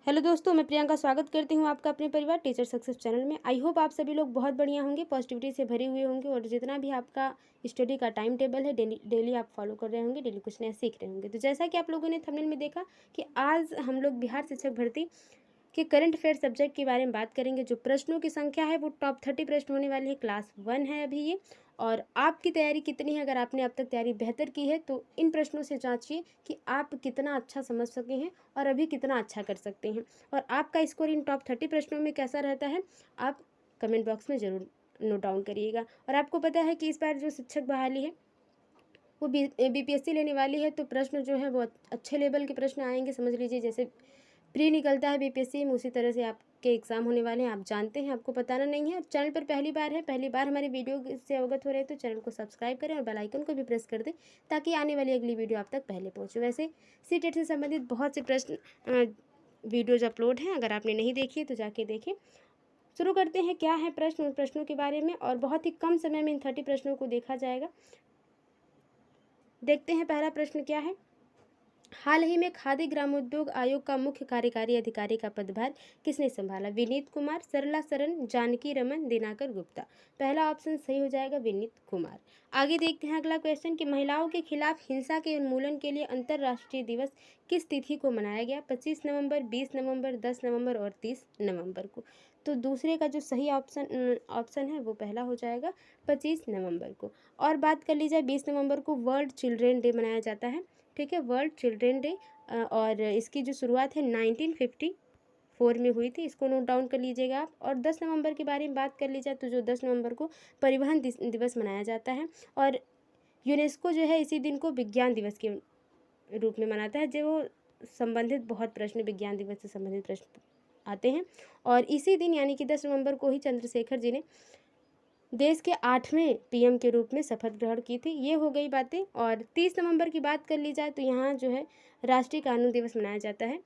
Hello दोस्तों, मैं प्रियंका स्वागत करती हूँ आपका अपने परिवार टीचर सक्सेस चैनल में। आई होप आप सभी लोग बहुत बढ़िया होंगे, पॉजिटिविटी से भरे हुए होंगे और जितना भी आपका स्टडी का टाइम टेबल है डेली आप फॉलो कर रहे होंगे, डेली कुछ नया सीख रहे होंगे। तो जैसा कि आप लोगों ने थंबनेल में देखा कि आज हम लोग बिहार शिक्षक भर्ती कि करंट अफेयर सब्जेक्ट के बारे में बात करेंगे। जो प्रश्नों की संख्या है वो टॉप 30 प्रश्न होने वाली है। क्लास 1 है अभी ये। और आपकी तैयारी कितनी है? अगर आपने अब तक तैयारी बेहतर की है तो इन प्रश्नों से जांचिए कि आप कितना अच्छा समझ सके हैं और अभी कितना अच्छा कर सकते हैं। और आपका स्कोर इन टॉप 30 प्रश्नों में कैसा रहता है, आप कमेंट बॉक्स में ज़रूर नोट डाउन करिएगा। और आपको पता है कि इस बार जो शिक्षक बहाली है वो बीपीएससी लेने वाली है, तो प्रश्न जो है वो अच्छे लेवल के प्रश्न आएंगे। समझ लीजिए जैसे प्री निकलता है बीपीएससी में, उसी तरह से आपके एग्ज़ाम होने वाले हैं। आप जानते हैं, आपको बताना नहीं है। चैनल पर पहली बार है, पहली बार हमारी वीडियो से अवगत हो रहे हैं तो चैनल को सब्सक्राइब करें और बेल आइकन को भी प्रेस कर दें ताकि आने वाली अगली वीडियो आप तक पहले पहुँचे। वैसे सीटेट से संबंधित बहुत से प्रश्न वीडियोज़ अपलोड हैं, अगर आपने नहीं देखी है तो जाके देखें। शुरू करते हैं, क्या है प्रश्न, उन प्रश्नों के बारे में, और बहुत ही कम समय में इन 30 प्रश्नों को देखा जाएगा। देखते हैं पहला प्रश्न क्या है। हाल ही में खादी ग्रामोद्योग आयोग का मुख्य कार्यकारी अधिकारी का पदभार किसने संभाला? विनीत कुमार, सरला सरन, जानकी रमन, दिनाकर गुप्ता। पहला ऑप्शन सही हो जाएगा, विनीत कुमार। आगे देखते हैं अगला क्वेश्चन कि महिलाओं के खिलाफ हिंसा के उन्मूलन के लिए अंतर्राष्ट्रीय दिवस किस तिथि को मनाया गया? 25 नवंबर, 20 नवंबर, 10 नवंबर और 30 नवंबर को। तो दूसरे का जो सही ऑप्शन है वो पहला हो जाएगा, 25 नवंबर को। और बात कर ली जाए 20 नवंबर को वर्ल्ड चिल्ड्रेन डे मनाया जाता है। ठीक है, वर्ल्ड चिल्ड्रेन डे। और इसकी जो शुरुआत है 1954 में हुई थी, इसको नोट डाउन कर लीजिएगा आप। और 10 नवंबर के बारे में बात कर ली जाए तो जो 10 नवंबर को परिवहन दिवस मनाया जाता है। और यूनेस्को जो है इसी दिन को विज्ञान दिवस के रूप में मनाता है। जो संबंधित बहुत प्रश्न विज्ञान दिवस से संबंधित प्रश्न आते हैं। और इसी दिन यानी कि 10 नवंबर को ही चंद्रशेखर जी ने देश के 8वें पीएम के रूप में शपथ ग्रहण की थी। ये हो गई बातें। और 30 नवंबर की बात कर ली जाए तो यहाँ जो है राष्ट्रीय कानून दिवस मनाया जाता है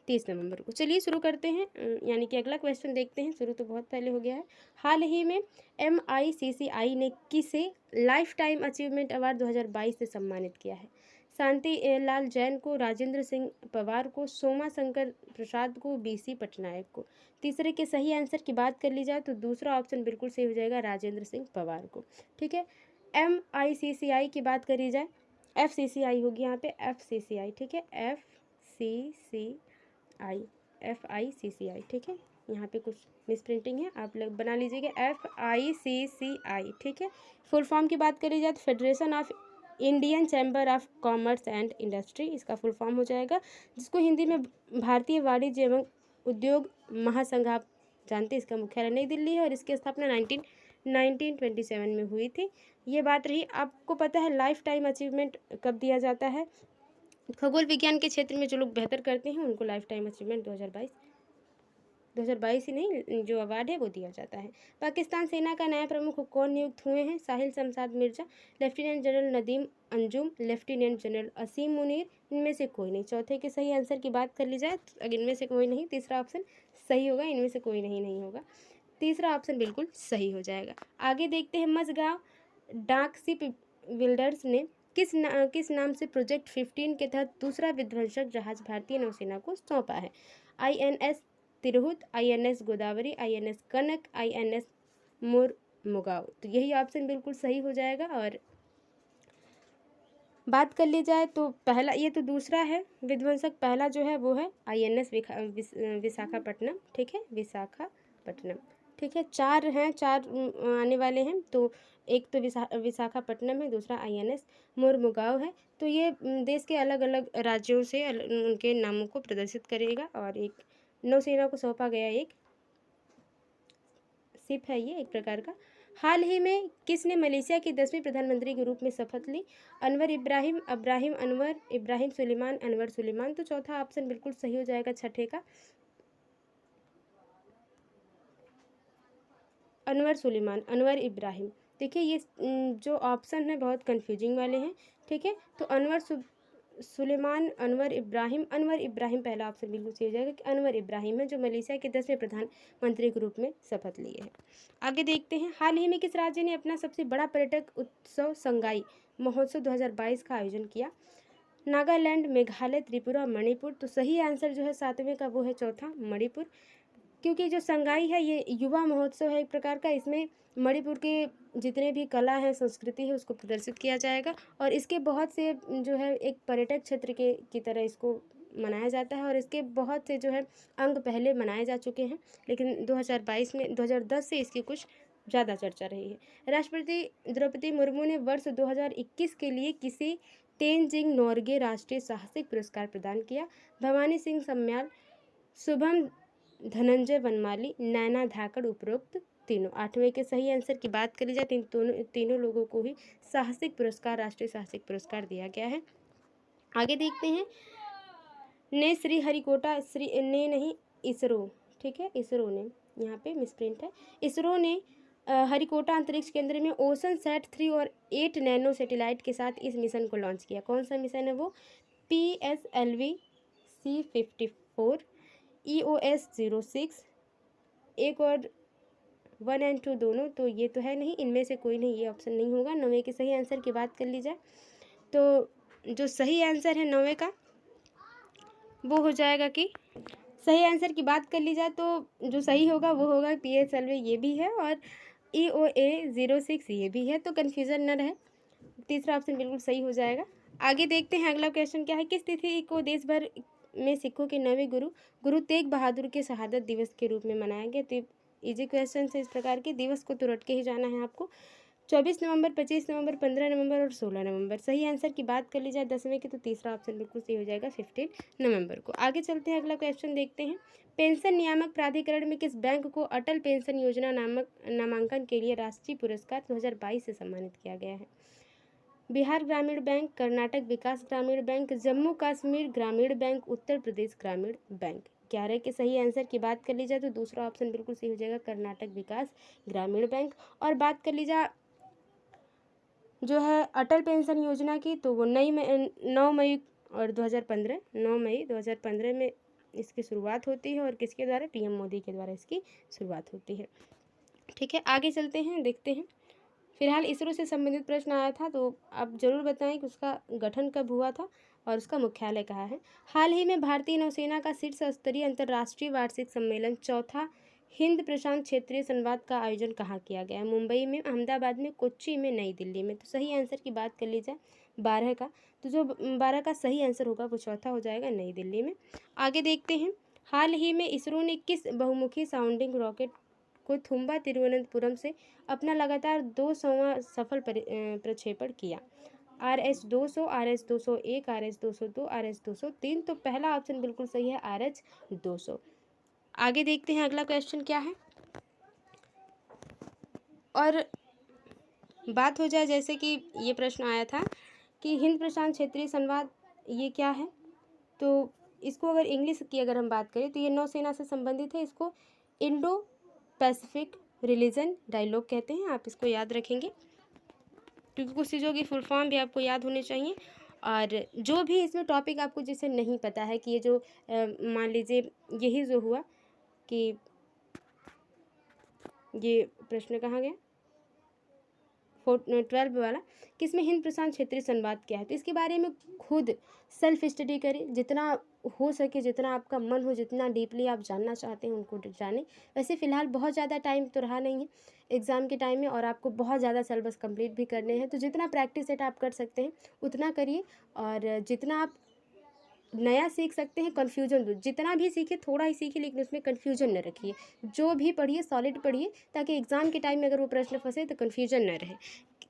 30 नवंबर को। चलिए शुरू करते हैं, यानी कि अगला क्वेश्चन देखते हैं। शुरू तो बहुत पहले हो गया है। हाल ही में MICCI ने किसे लाइफ टाइम अचीवमेंट अवार्ड 2022 से सम्मानित किया है? शांति लाल जैन को, राजेंद्र सिंह पवार को, सोमा शंकर प्रसाद को, BC पटनायक को। तीसरे के सही आंसर की बात कर ली जाए तो दूसरा ऑप्शन बिल्कुल सही हो जाएगा, राजेंद्र सिंह पवार को। ठीक है, MICCI की बात करी जाए, FCCI होगी यहाँ पे, FCCI। ठीक है, FICCI। ठीक है, यहाँ पे कुछ मिस प्रिंटिंग है, आप लोग बना लीजिएगा FICCI। ठीक है, फुल फॉर्म की बात करी जाए तो federation of Indian chamber of commerce and industry, इसका फुल फॉर्म हो जाएगा, जिसको हिंदी में भारतीय वाणिज्य एवं उद्योग महासंघ आप जानते हैं। इसका मुख्यालय नई दिल्ली है और इसकी स्थापना 1927 में हुई थी। ये बात रही। आपको पता है लाइफ टाइम अचीवमेंट कब दिया जाता है? खगोल विज्ञान के क्षेत्र में जो लोग बेहतर करते हैं उनको लाइफ टाइम अचीवमेंट 2022 ही नहीं, जो अवार्ड है वो दिया जाता है। पाकिस्तान सेना का नया प्रमुख कौन नियुक्त हुए हैं? Sahil Shamshad Mirza, lieutenant general Nadeem Anjum, lieutenant general Asim Munir, इनमें से कोई नहीं। चौथे के सही आंसर की बात कर ली जाए तो अगर इनमें से कोई नहीं, तीसरा ऑप्शन सही होगा, इनमें से कोई नहीं होगा। तीसरा ऑप्शन बिल्कुल सही हो जाएगा। आगे देखते हैं, मझगांव डाक शिप बिल्डर्स ने किस नाम से प्रोजेक्ट 15 के तहत दूसरा विध्वंसक जहाज भारतीय नौसेना को सौंपा है? INS Tirhut, INS Godavari, INS कनक, INS मुरमुगाव। तो यही ऑप्शन बिल्कुल सही हो जाएगा। और बात कर ली जाए तो पहला, ये तो दूसरा है विध्वंसक, पहला जो है वो है INS विशाखापट्टनम। ठीक है, विशाखापट्टनम। ठीक है, चार हैं, चार आने वाले हैं। तो एक तो विशाखापट्टनम है, दूसरा INS मुरमुगाव है। तो ये देश के अलग अलग राज्यों से उनके नामों को प्रदर्शित करेगा। और एक नौसेना को सौंपा गया एक शिप है ये एक प्रकार का। हाल ही में किसने मलेशिया के 10वें प्रधानमंत्री के रूप में शपथ ली? अनवर इब्राहिम, अब्राहिम अनवर, इब्राहिम सुलेमान, अनवर सुलेमान। तो चौथा ऑप्शन बिल्कुल सही हो जाएगा, छठे का अनवर सुलेमान, अनवर इब्राहिम। देखिए ये जो ऑप्शन है बहुत कंफ्यूजिंग वाले हैं। ठीक है, तो सुलेमान, अनवर इब्राहिम पहला ऑप्शन बिल्कुल सही हो जाएगा कि अनवर इब्राहिम है जो मलेशिया के 10वें प्रधानमंत्री के रूप में शपथ लिए हैं। आगे देखते हैं, हाल ही में किस राज्य ने अपना सबसे बड़ा पर्यटक उत्सव संगाई महोत्सव 2022 का आयोजन किया? नागालैंड, मेघालय, त्रिपुरा, मणिपुर। तो सही आंसर जो है 7वें का वो है चौथा मणिपुर, क्योंकि जो संगाई है ये युवा महोत्सव है एक प्रकार का। इसमें मणिपुर के जितने भी कला है, संस्कृति है, उसको प्रदर्शित किया जाएगा और इसके बहुत से जो है एक पर्यटक क्षेत्र के की तरह इसको मनाया जाता है और इसके बहुत से जो है अंग पहले मनाए जा चुके हैं, लेकिन 2022 में 2010 से इसकी कुछ ज़्यादा चर्चा रही है। राष्ट्रपति द्रौपदी मुर्मू ने वर्ष 2021 के लिए किसे तेनजिंग नोर्गे राष्ट्रीय साहसिक पुरस्कार प्रदान किया? भवानी सिंह सम्याल, शुभम धनंजय वनमाली, नैना धाकड़, उपरोक्त तीनों। 8वें के सही आंसर की बात करी जाए तो तीनों लोगों को ही साहसिक पुरस्कार, राष्ट्रीय साहसिक पुरस्कार दिया गया है। आगे देखते हैं। ने श्रीहरिकोटा, श्री ने नहीं इसरो, ठीक है, इसरो ने, यहाँ पे मिसप्रिंट है। इसरो ने हरिकोटा अंतरिक्ष केंद्र में ओशन सेट 3 और 8 नैनो सैटेलाइट के साथ इस मिशन को लॉन्च किया। कौन सा मिशन है वो? PSLV C54, EOS 06, एक और 1 और 2 दोनों, तो ये तो है नहीं, इनमें से कोई नहीं, ये ऑप्शन नहीं होगा। 9वें के सही आंसर की बात कर ली जाए तो जो सही आंसर है 9वें का वो हो जाएगा कि सही आंसर की बात कर ली जाए तो जो सही होगा वो होगा PSLV, ये भी है, और EOA 06 ये भी है, तो कन्फ्यूज़न न रहे, तीसरा ऑप्शन बिल्कुल सही हो जाएगा। आगे देखते हैं अगला क्वेश्चन क्या है। किस तिथि को देश भर में सिखों के नवे गुरु गुरु तेग बहादुर के शहादत दिवस के रूप में मनाया गया? तो इजी क्वेश्चन है इस प्रकार के, दिवस को तो रट के ही जाना है आपको। 24 नवंबर, 25 नवंबर, 15 नवंबर और 16 नवंबर। सही आंसर की बात कर ली जाए 10वें की तो तीसरा ऑप्शन बिल्कुल सही हो जाएगा 15 नवंबर को। आगे चलते हैं, अगला क्वेश्चन देखते हैं। पेंशन नियामक प्राधिकरण में किस बैंक को अटल पेंशन योजना नामक नामांकन के लिए राष्ट्रीय पुरस्कार 2022 से सम्मानित किया गया है? बिहार ग्रामीण बैंक, कर्नाटक विकास ग्रामीण बैंक, जम्मू कश्मीर ग्रामीण बैंक, उत्तर प्रदेश ग्रामीण बैंक। 11 के सही आंसर की बात कर ली जाए तो दूसरा ऑप्शन बिल्कुल सही हो जाएगा कर्नाटक विकास ग्रामीण बैंक। और बात कर ली जाए जो है अटल पेंशन योजना की तो वो 9 मई और 2015 9 मई 2015 में इसकी शुरुआत होती है और किसके द्वारा? PM मोदी के द्वारा इसकी शुरुआत होती है। ठीक है, आगे चलते हैं, देखते हैं। फिलहाल इसरो से संबंधित प्रश्न आया था तो आप जरूर बताएं कि उसका गठन कब हुआ था और उसका मुख्यालय कहाँ है। हाल ही में भारतीय नौसेना का शीर्ष स्तरीय अंतर्राष्ट्रीय वार्षिक सम्मेलन चौथा हिंद प्रशांत क्षेत्रीय संवाद का आयोजन कहाँ किया गया है? मुंबई में, अहमदाबाद में, कोच्चि में, नई दिल्ली में। तो सही आंसर की बात कर ली जाए 12 का, तो जो 12 का सही आंसर होगा वो चौथा हो जाएगा, नई दिल्ली में। आगे देखते हैं। हाल ही में इसरो ने किस बहुमुखी साउंडिंग रॉकेट को थुम्बा तिरुवनंतपुरम से अपना लगातार 200वां सफल प्रक्षेपण किया? RS-200, RS-201, RS-202, RS-203। तो पहला ऑप्शन बिल्कुल सही है, RH-200। आगे देखते हैं अगला क्वेश्चन क्या है। और बात हो जाए जैसे कि ये प्रश्न आया था कि हिंद प्रशांत क्षेत्रीय संवाद ये क्या है, तो इसको अगर इंग्लिश की अगर हम बात करें तो ये नौसेना से संबंधित है। इसको इंडो पैसिफिक रिलीजन डायलॉग कहते हैं, आप इसको याद रखेंगे क्योंकि कुछ चीज़ों की फुल फॉर्म भी आपको याद होनी चाहिए। और जो भी इसमें टॉपिक आपको जिसे नहीं पता है कि ये जो मान लीजिए यही जो हुआ कि ये प्रश्न कहाँ गया 12 वाला, किसमें हिंद प्रशांत क्षेत्रीय संवाद क्या है, तो इसके बारे में खुद सेल्फ स्टडी करें, जितना हो सके, जितना आपका मन हो, जितना डीपली आप जानना चाहते हैं उनको जानें। वैसे फ़िलहाल बहुत ज़्यादा टाइम तो रहा नहीं है एग्ज़ाम के टाइम में और आपको बहुत ज़्यादा सिलेबस कंप्लीट भी करने हैं, तो जितना प्रैक्टिस सेट आप कर सकते हैं उतना करिए और जितना आप नया सीख सकते हैं कन्फ्यूजन दूर, जितना भी सीखे थोड़ा ही सीखिए लेकिन उसमें कन्फ्यूजन न रखिए। जो भी पढ़िए सॉलिड पढ़िए ताकि एग्ज़ाम के टाइम में अगर वो प्रश्न फंसे तो कन्फ्यूजन न रहे।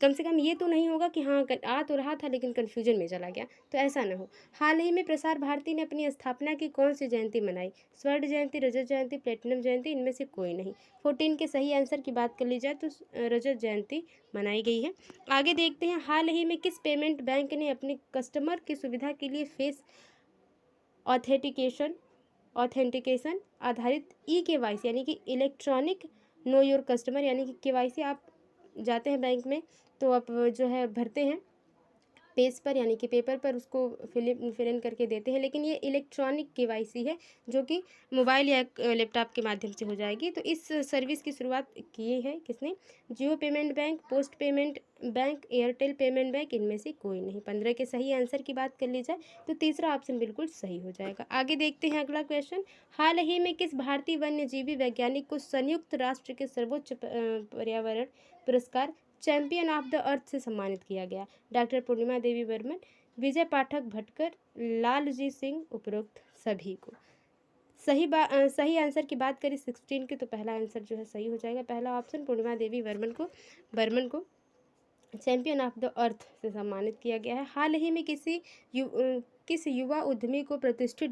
कम से कम ये तो नहीं होगा कि हाँ आ तो रहा था लेकिन कन्फ्यूजन में चला गया, तो ऐसा ना हो। हाल ही में प्रसार भारती ने अपनी स्थापना की कौन सी जयंती मनाई? स्वर्ण जयंती, रजत जयंती, प्लेटिनम जयंती, इनमें से कोई नहीं। 14 के सही आंसर की बात कर ली जाए तो रजत जयंती मनाई गई है। आगे देखते हैं। हाल ही में किस पेमेंट बैंक ने अपने कस्टमर की सुविधा के लिए फेस ऑथेंटिकेशन आधारित EKYC यानी कि इलेक्ट्रॉनिक नो योर कस्टमर यानी कि KYC, आप जाते हैं बैंक में तो आप जो है भरते हैं पेज पर यानी कि पेपर पर उसको फिल इन करके देते हैं, लेकिन ये इलेक्ट्रॉनिक केवाईसी है जो कि मोबाइल या लैपटॉप के माध्यम से हो जाएगी। तो इस सर्विस की शुरुआत की है किसने? Jio payment bank, post payment bank, Airtel payment bank, इनमें से कोई नहीं। 15 के सही आंसर की बात कर ली जाए तो तीसरा ऑप्शन बिल्कुल सही हो जाएगा। आगे देखते हैं अगला क्वेश्चन। हाल ही में किस भारतीय वन्यजीवी वैज्ञानिक को संयुक्त राष्ट्र के सर्वोच्च पर्यावरण पुरस्कार चैंपियन ऑफ द अर्थ से सम्मानित किया गया? डॉक्टर पूर्णिमा देवी बर्मन, विजय पाठक भटकर, लालजी सिंह, उपरोक्त सभी को। सही आंसर की बात करें 16 की तो पहला आंसर जो है सही हो जाएगा। पहला ऑप्शन पूर्णिमा देवी बर्मन को चैंपियन ऑफ द अर्थ से सम्मानित किया गया है। हाल ही में किस युवा उद्यमी को प्रतिष्ठित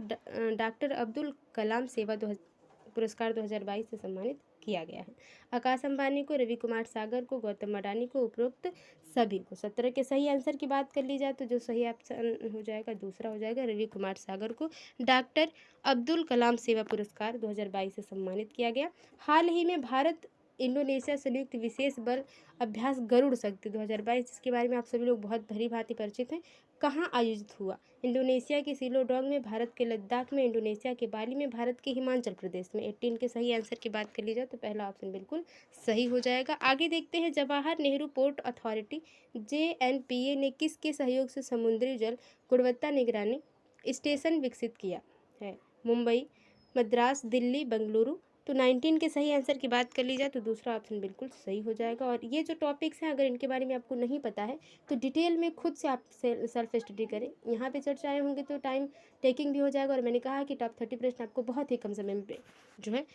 डॉक्टर अब्दुल कलाम सेवा पुरस्कार 2022 से सम्मानित किया गया है? आकाश अंबानी को, रवि कुमार सागर को, गौतम अडानी को, उपरोक्त सभी को। 17 के सही आंसर की बात कर ली जाए तो जो सही ऑप्शन हो जाएगा दूसरा हो जाएगा। रवि कुमार सागर को डॉक्टर अब्दुल कलाम सेवा पुरस्कार 2022 से सम्मानित किया गया। हाल ही में भारत इंडोनेशिया संयुक्त विशेष बल अभ्यास गरुड़ शक्ति 2022, जिसके बारे में आप सभी लोग बहुत भली भांति परिचित हैं, कहाँ आयोजित हुआ? इंडोनेशिया के सिलोडोंग में, भारत के लद्दाख में, इंडोनेशिया के बाली में, भारत के हिमाचल प्रदेश में। 18 के सही आंसर की बात कर ली जाए तो पहला ऑप्शन बिल्कुल सही हो जाएगा। आगे देखते हैं। Jawahar Nehru port authority JNPA ने किसके सहयोग से समुद्री जल गुणवत्ता निगरानी स्टेशन विकसित किया है? मुंबई, मद्रास, दिल्ली, बेंगलुरु। तो 19 के सही आंसर की बात कर ली जाए तो दूसरा ऑप्शन बिल्कुल सही हो जाएगा। और ये जो टॉपिक्स हैं अगर इनके बारे में आपको नहीं पता है तो डिटेल में खुद से आप सेल्फ स्टडी करें। यहाँ पे चर्चाएं होंगी तो टाइम टेकिंग भी हो जाएगा। और मैंने कहा कि टॉप 30 प्रश्न आपको बहुत ही कम समय में जो है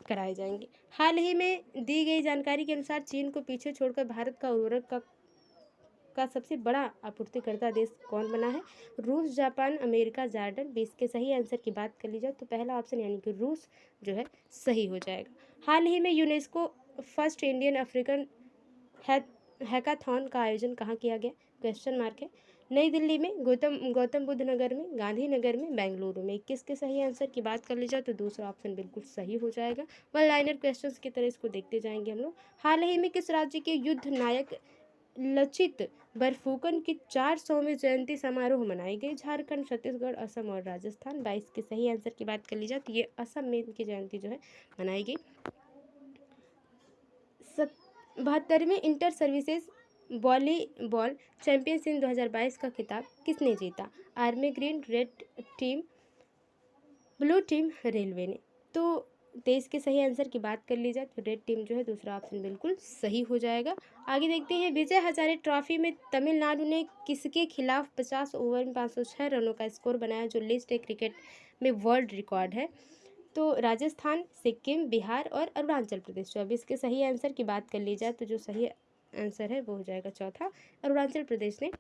कराए जाएंगे। हाल ही में दी गई जानकारी के अनुसार चीन को पीछे छोड़कर भारत का उर्वरक का सबसे बड़ा आपूर्तिकर्ता देश कौन बना है? रूस, जापान, अमेरिका, जॉर्डन। 20 के सही आंसर की बात कर ली जाए तो पहला ऑप्शन यानी कि रूस जो है सही हो जाएगा। हाल ही में UNESCO first Indian African hackathon का आयोजन कहाँ किया गया? क्वेश्चन मार्क है। नई दिल्ली में, गौतम बुद्ध नगर में, गांधीनगर में, बेंगलुरु में। 21 के सही आंसर की बात कर ली जाए तो दूसरा ऑप्शन बिल्कुल सही हो जाएगा। वन लाइनर क्वेश्चंस की तरह इसको देखते जाएंगे हम लोग। हाल ही में किस राज्य के युद्ध नायक लचित बरफुकन की 400वीं जयंती समारोह मनाई गई? झारखंड, छत्तीसगढ़, असम और राजस्थान। 22 के सही आंसर की बात कर ली जाए तो ये असम में इनकी जयंती जो है मनाई गई। 72वें इंटर सर्विसेज वॉलीबॉल चैंपियनशिप 2022 का खिताब किसने जीता? Army green, red team, blue team, railway ने। तो 23 के सही आंसर की बात कर ली जाए तो रेड टीम जो है दूसरा ऑप्शन बिल्कुल सही हो जाएगा। आगे देखते हैं। विजय हजारे ट्रॉफी में तमिलनाडु ने किसके खिलाफ 50 ओवर में 506 रनों का स्कोर बनाया, जो लिस्ट क्रिकेट में वर्ल्ड रिकॉर्ड है? तो राजस्थान, सिक्किम, बिहार और अरुणाचल प्रदेश। 24 के सही आंसर की बात कर ली जाए तो जो सही आंसर है वो हो जाएगा चौथा, अरुणाचल प्रदेश ने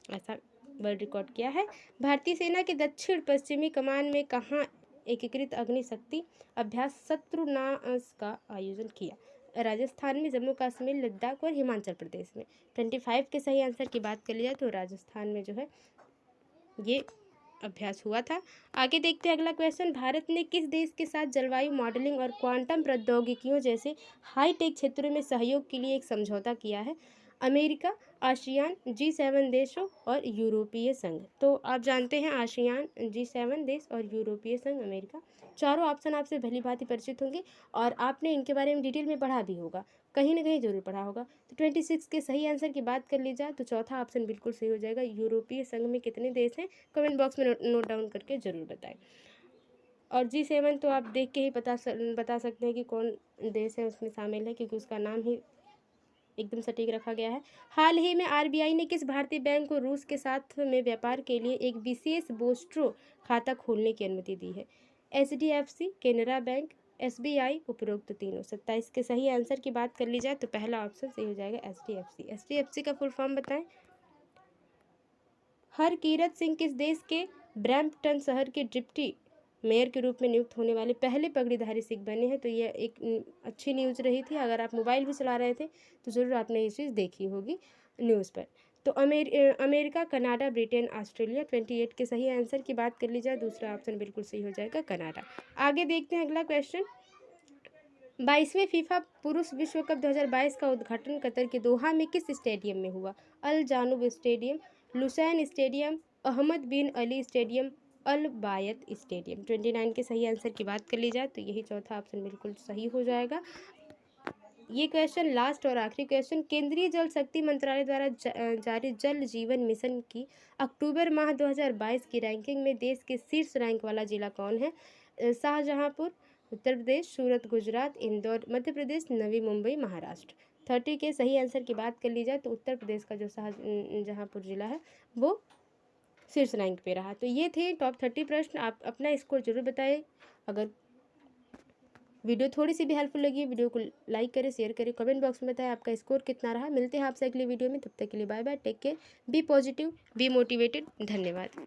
ऐसा वर्ल्ड रिकॉर्ड किया है। भारतीय सेना के दक्षिण पश्चिमी कमान में कहाँ एकीकृत अग्निशक्ति अभ्यास शत्रुनाश का आयोजन किया? राजस्थान में, जम्मू कश्मीर, लद्दाख और हिमाचल प्रदेश में। 25 के सही आंसर की बात कर लिया तो राजस्थान में जो है ये अभ्यास हुआ था। आगे देखते हैं अगला क्वेश्चन। भारत ने किस देश के साथ जलवायु मॉडलिंग और क्वांटम प्रौद्योगिकियों जैसे हाईटेक क्षेत्रों में सहयोग के लिए एक समझौता किया है? अमेरिका, आसियान, G7 देशों और यूरोपीय संघ। तो आप जानते हैं आसियान, G7 देश और यूरोपीय संघ, अमेरिका। चारों ऑप्शन आपसे भली भांति परिचित होंगे और आपने इनके बारे में डिटेल में पढ़ा भी होगा, कहीं ना कहीं जरूर पढ़ा होगा। तो 26 के सही आंसर की बात कर ली जाए तो चौथा ऑप्शन बिल्कुल सही हो जाएगा। यूरोपीय संघ में कितने देश हैं? कमेंट बॉक्स में नोट डाउन करके जरूर बताएं। और G7 तो आप देख के ही बता सकते हैं कि कौन देश है उसमें शामिल है, क्योंकि उसका नाम ही एकदम सटीक रखा गया है। हाल ही में RBI ने किस भारतीय बैंक को रूस के साथ में व्यापार के लिए एक विशेष बोस्ट्रो खाता खोलने की अनुमति दी है? HDFC, केनरा बैंक, SBI, उपरोक्त तीनों। 27 के सही आंसर की बात कर ली जाए तो पहला ऑप्शन सही हो जाएगा HDFC। HDFC का फुल फॉर्म बताएं। हरकीरत सिंह किस देश के ब्रैम्पटन शहर के डिप्टी मेयर के रूप में नियुक्त होने वाले पहले पगड़ीधारी सिख बने हैं? तो ये एक अच्छी न्यूज़ रही थी। अगर आप मोबाइल भी चला रहे थे तो ज़रूर आपने ये चीज़ देखी होगी न्यूज़ पर। तो अमेरिका, कनाडा, ब्रिटेन, ऑस्ट्रेलिया। 28 के सही आंसर की बात कर ली जाए दूसरा ऑप्शन बिल्कुल सही हो जाएगा, कनाडा। आगे देखते हैं अगला क्वेश्चन। 22वें फीफा पुरुष विश्व कप 2022 का उद्घाटन कतर के दोहा में किस स्टेडियम में हुआ? अल जानूब स्टेडियम, लुसैन स्टेडियम, अहमद बिन अली स्टेडियम, अल बायत स्टेडियम। 29 के सही आंसर की बात कर ली जाए तो यही चौथा ऑप्शन बिल्कुल सही हो जाएगा। ये क्वेश्चन लास्ट और आखिरी क्वेश्चन, केंद्रीय जल शक्ति मंत्रालय द्वारा जारी जल जीवन मिशन की अक्टूबर माह 2022 की रैंकिंग में देश के शीर्ष रैंक वाला जिला कौन है? शाहजहांपुर उत्तर प्रदेश, सूरत गुजरात, इंदौर मध्य प्रदेश, नवी मुंबई महाराष्ट्र। 30 के सही आंसर की बात कर ली जाए तो उत्तर प्रदेश का जो शाहजहांपुर जिला है वो शीर्ष रैंक पे रहा। तो ये थे टॉप 30 प्रश्न। आप अपना स्कोर जरूर बताएं। अगर वीडियो थोड़ी सी भी हेल्पफुल लगी है, वीडियो को लाइक करें, शेयर करें, कमेंट बॉक्स में बताएं आपका स्कोर कितना रहा। मिलते हैं आपसे अगली वीडियो में, तब तक के लिए bye bye, take care, be positive, be motivated. धन्यवाद।